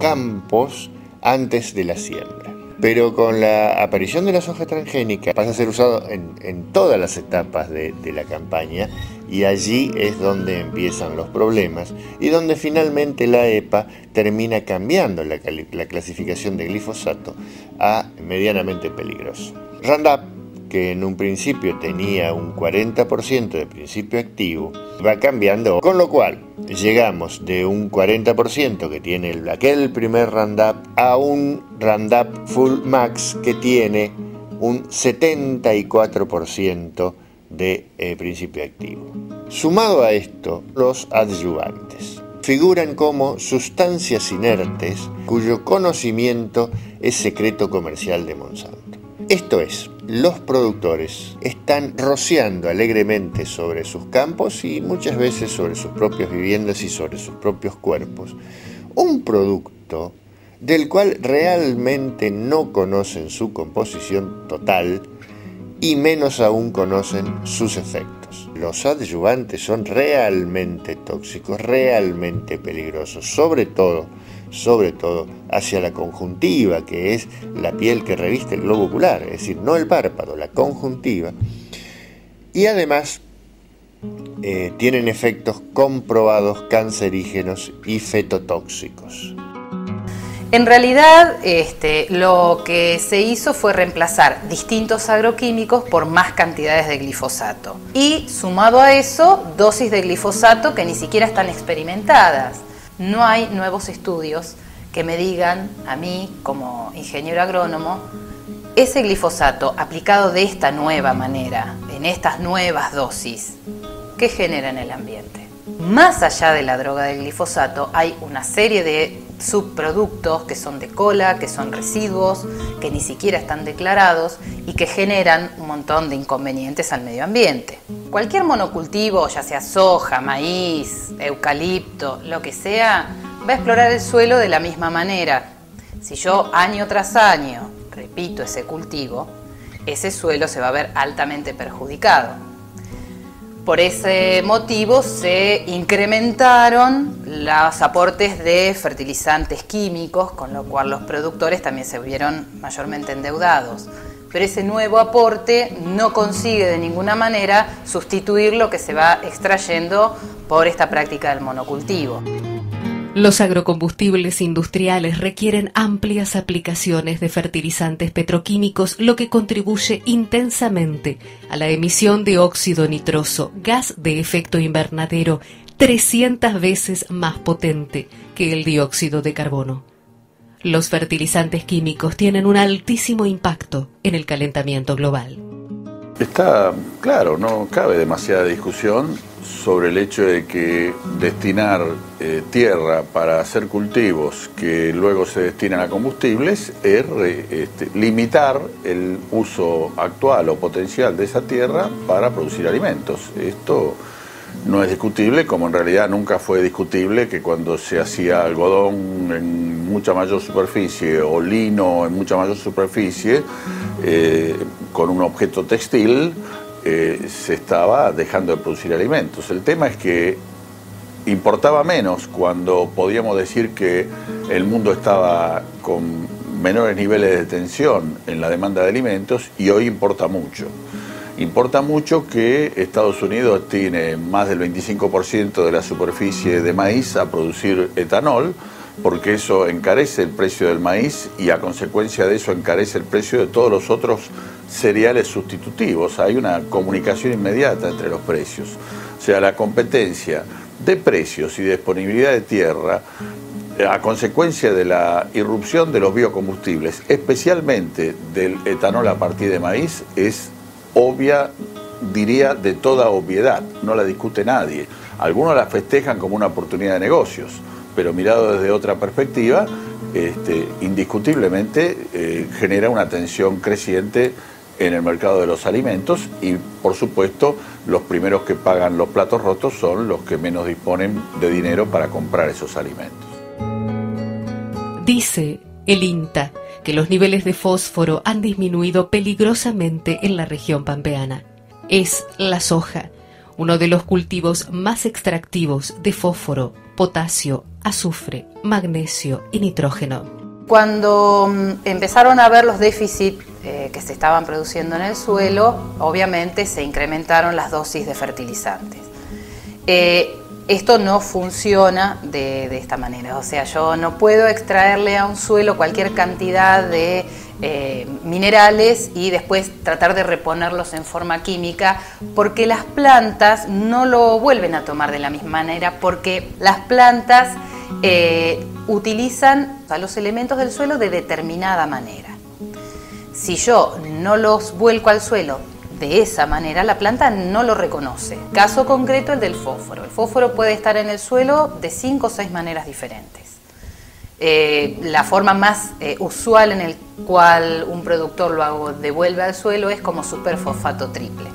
campos antes de la siembra. Pero con la aparición de la soja transgénica pasa a ser usado en todas las etapas de la campaña, y allí es donde empiezan los problemas y donde finalmente la EPA termina cambiando la clasificación de glifosato a medianamente peligroso. Roundup, que en un principio tenía un 40% de principio activo, va cambiando, con lo cual llegamos de un 40% que tiene aquel primer Roundup a un Roundup Full Max que tiene un 74% de principio activo. Sumado a esto, los adyuvantes figuran como sustancias inertes cuyo conocimiento es secreto comercial de Monsanto. Esto es, los productores están rociando alegremente sobre sus campos y muchas veces sobre sus propias viviendas y sobre sus propios cuerpos un producto del cual realmente no conocen su composición total y menos aún conocen sus efectos. Los adyuvantes son realmente tóxicos, realmente peligrosos, sobre todo hacia la conjuntiva, que es la piel que reviste el globo ocular, es decir, no el párpado, la conjuntiva. Y además tienen efectos comprobados cancerígenos y fetotóxicos. En realidad, lo que se hizo fue reemplazar distintos agroquímicos por más cantidades de glifosato. Y sumado a eso, dosis de glifosato que ni siquiera están experimentadas. No hay nuevos estudios que me digan a mí, como ingeniero agrónomo, ese glifosato aplicado de esta nueva manera, en estas nuevas dosis, ¿qué genera en el ambiente? Más allá de la droga del glifosato, hay una serie de subproductos que son de cola, que son residuos, que ni siquiera están declarados y que generan un montón de inconvenientes al medio ambiente. Cualquier monocultivo, ya sea soja, maíz, eucalipto, lo que sea, va a explorar el suelo de la misma manera. Si yo año tras año repito ese cultivo, ese suelo se va a ver altamente perjudicado. Por ese motivo se incrementaron los aportes de fertilizantes químicos, con lo cual los productores también se vieron mayormente endeudados. Pero ese nuevo aporte no consigue de ninguna manera sustituir lo que se va extrayendo por esta práctica del monocultivo. Los agrocombustibles industriales requieren amplias aplicaciones de fertilizantes petroquímicos, lo que contribuye intensamente a la emisión de óxido nitroso, gas de efecto invernadero 300 veces más potente que el dióxido de carbono. Los fertilizantes químicos tienen un altísimo impacto en el calentamiento global. Está claro, no cabe demasiada discusión sobre el hecho de que destinar tierra para hacer cultivos que luego se destinan a combustibles es limitar el uso actual o potencial de esa tierra para producir alimentos. Esto no es discutible, como en realidad nunca fue discutible que cuando se hacía algodón en mucha mayor superficie o lino en mucha mayor superficie con un objeto textil, se estaba dejando de producir alimentos. El tema es que importaba menos cuando podíamos decir que el mundo estaba con menores niveles de tensión en la demanda de alimentos, y hoy importa mucho. Importa mucho que Estados Unidos tiene más del 25% de la superficie de maíz a producir etanol, porque eso encarece el precio del maíz y a consecuencia de eso encarece el precio de todos los otros cereales sustitutivos. Hay una comunicación inmediata entre los precios. O sea, la competencia de precios y de disponibilidad de tierra a consecuencia de la irrupción de los biocombustibles, especialmente del etanol a partir de maíz, es obvia, diría de toda obviedad, no la discute nadie. Algunos la festejan como una oportunidad de negocios, pero mirado desde otra perspectiva, indiscutiblemente genera una tensión creciente en el mercado de los alimentos, y por supuesto los primeros que pagan los platos rotos son los que menos disponen de dinero para comprar esos alimentos. Dice el INTA que los niveles de fósforo han disminuido peligrosamente en la región pampeana. Es la soja uno de los cultivos más extractivos de fósforo, potasio, azufre magnesio y nitrógeno. Cuando empezaron a ver los déficits que se estaban produciendo en el suelo, obviamente se incrementaron las dosis de fertilizantes. Esto no funciona de esta manera, o sea, yo no puedo extraerle a un suelo cualquier cantidad de minerales y después tratar de reponerlos en forma química, porque las plantas no lo vuelven a tomar de la misma manera, porque las plantas utilizan los elementos del suelo de determinada manera. Si yo no los vuelco al suelo de esa manera, la planta no lo reconoce. Caso concreto, el del fósforo. El fósforo puede estar en el suelo de 5 o 6 maneras diferentes. La forma más usual en el cual un productor lo devuelve al suelo es como superfosfato triple.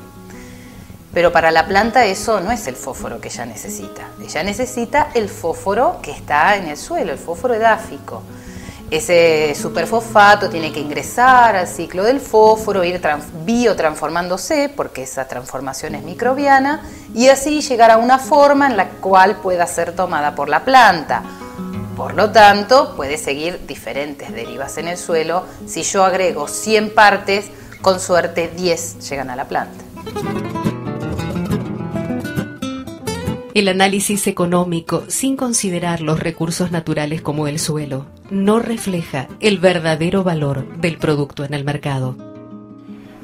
Pero para la planta eso no es el fósforo que ella necesita. Ella necesita el fósforo que está en el suelo, el fósforo edáfico. Ese superfosfato tiene que ingresar al ciclo del fósforo, ir biotransformándose, porque esa transformación es microbiana, y así llegar a una forma en la cual pueda ser tomada por la planta. Por lo tanto, puede seguir diferentes derivas en el suelo. Si yo agrego 100 partes, con suerte 10 llegan a la planta. El análisis económico, sin considerar los recursos naturales como el suelo, no refleja el verdadero valor del producto en el mercado.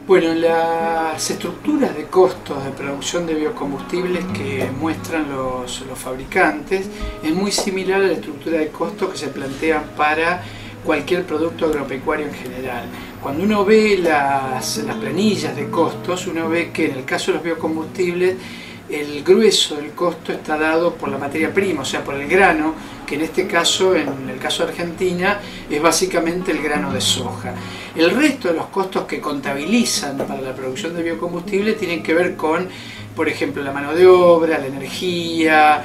Bueno, las estructuras de costos de producción de biocombustibles que muestran los fabricantes es muy similar a la estructura de costos que se plantean para cualquier producto agropecuario en general. Cuando uno ve las planillas de costos, uno ve que en el caso de los biocombustibles el grueso del costo está dado por la materia prima, o sea, por el grano, que en este caso, en el caso de Argentina, es básicamente el grano de soja. El resto de los costos que contabilizan para la producción de biocombustible tienen que ver con, por ejemplo, la mano de obra, la energía,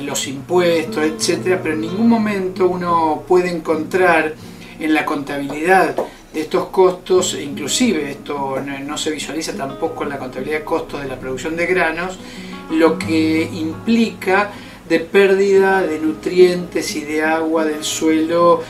los impuestos, etcétera, pero en ningún momento uno puede encontrar en la contabilidad de estos costos, inclusive esto no se visualiza tampoco en la contabilidad de costos de la producción de granos, lo que implica de pérdida de nutrientes y de agua del suelo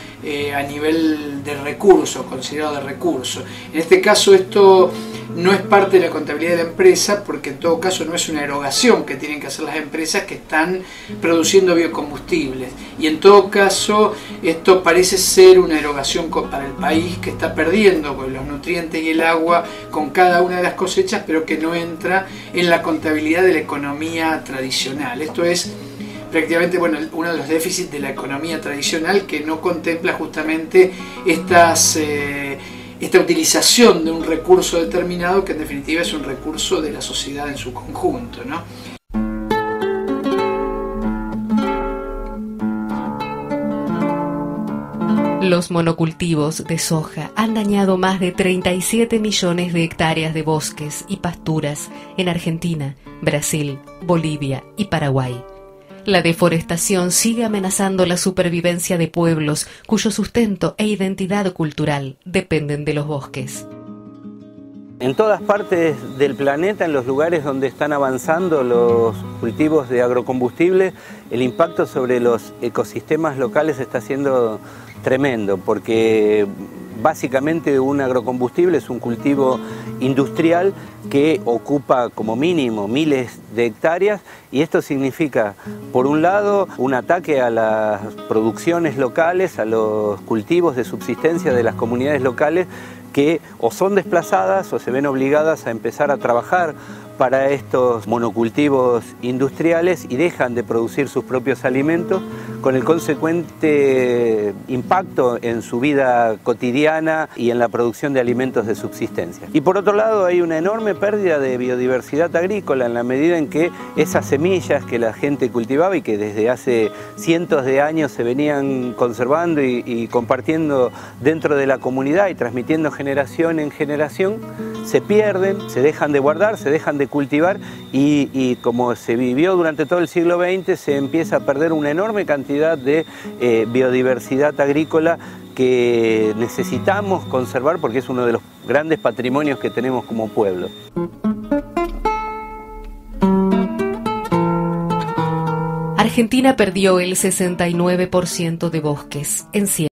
a nivel de recurso, considerado de recurso. En este caso esto no es parte de la contabilidad de la empresa, porque en todo caso no es una erogación que tienen que hacer las empresas que están produciendo biocombustibles, y en todo caso esto parece ser una erogación para el país, que está perdiendo los nutrientes y el agua con cada una de las cosechas, pero que no entra en la contabilidad de la economía tradicional. Esto es prácticamente, bueno, uno de los déficits de la economía tradicional, que no contempla justamente esta utilización de un recurso determinado, que en definitiva es un recurso de la sociedad en su conjunto, ¿no? Los monocultivos de soja han dañado más de 37 millones de hectáreas de bosques y pasturas en Argentina, Brasil, Bolivia y Paraguay. La deforestación sigue amenazando la supervivencia de pueblos cuyo sustento e identidad cultural dependen de los bosques. En todas partes del planeta, en los lugares donde están avanzando los cultivos de agrocombustibles, el impacto sobre los ecosistemas locales está siendo tremendo, porque básicamente un agrocombustible es un cultivo industrial que ocupa como mínimo miles de hectáreas, y esto significa, por un lado, un ataque a las producciones locales, a los cultivos de subsistencia de las comunidades locales, que o son desplazadas o se ven obligadas a empezar a trabajar para estos monocultivos industriales y dejan de producir sus propios alimentos, con el consecuente impacto en su vida cotidiana y en la producción de alimentos de subsistencia. Y por otro lado, hay una enorme pérdida de biodiversidad agrícola, en la medida en que esas semillas que la gente cultivaba y que desde hace cientos de años se venían conservando y compartiendo dentro de la comunidad y transmitiendo generación en generación, se pierden, se dejan de guardar, se dejan de cultivar, y como se vivió durante todo el siglo XX, se empieza a perder una enorme cantidad de biodiversidad agrícola que necesitamos conservar, porque es uno de los grandes patrimonios que tenemos como pueblo. Argentina perdió el 69% de bosques en 100